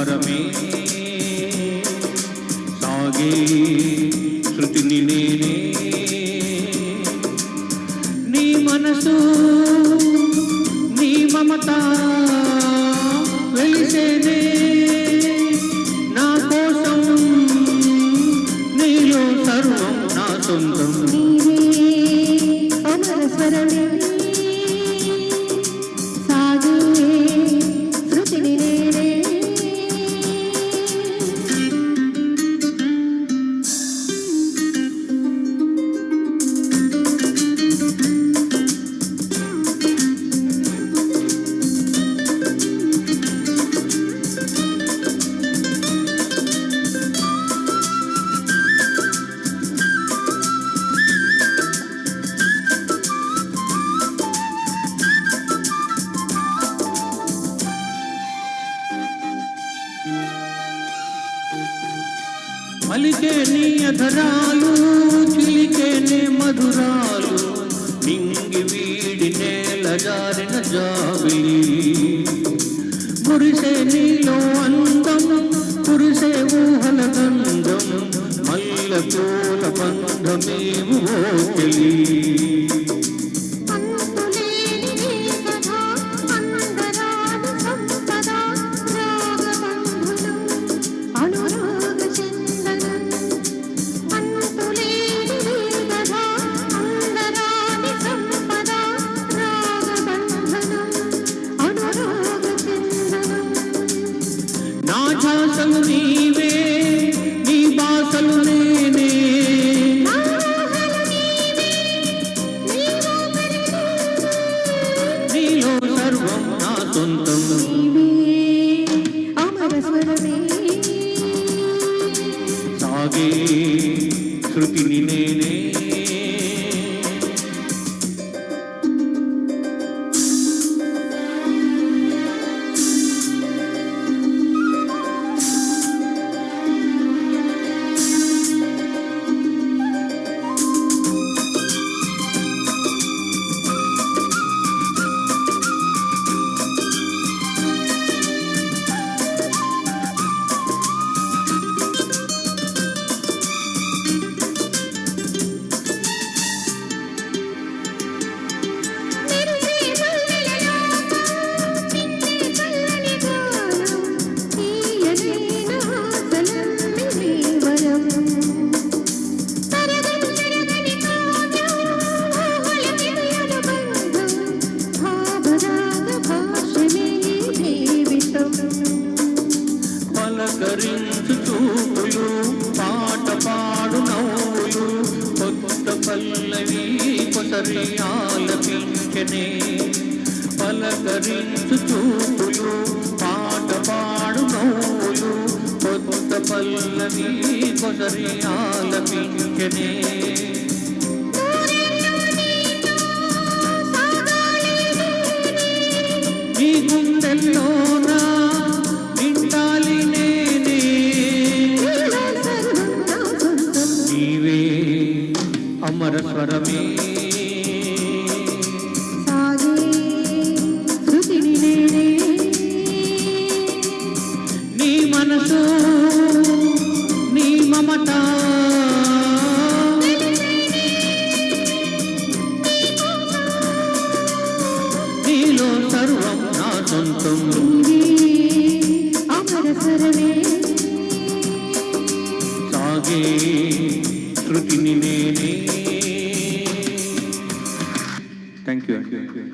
స్వరమే సాగే శృతిని నేనే నీ మనసు నీ మమత వెలిసేనే నా కోసం నీలో సర్వం నా సొంతం అమర స్వరమే మలికే నీ అధరాలు చిలికే నీ మధురాలు నింగి వీడి నేల జారిన జాబిలి కురిసే నీలో అందం కురిసే ఊహల గంధం మల్ల పూల బంధమేము ఓకెలి భాషలు నీవే నీ భాషలు నేనే నీలో సర్వం నా సొంతం అమర స్వరమే సాగే శృతిని నేనే పలకరించు చూపులు పాట పాడు నవ్వులు కొత్త పల్లవి కొసరి ఆలపించనే పలకరించు చూపులు పాట పాడు నవ్వులు కొత్త పల్లవి కొసరి ఆలపించనే నీ గుండెల్లోనా నిండాలి నేనే నీవే అమర స్వరమే సాగే శృతిని నేనే నీ మనసు నీ మమత నీలో సర్వం నా సొంతం అమర స్వరమే సాగే శృతిని నేనే థ్యాంక్ యూ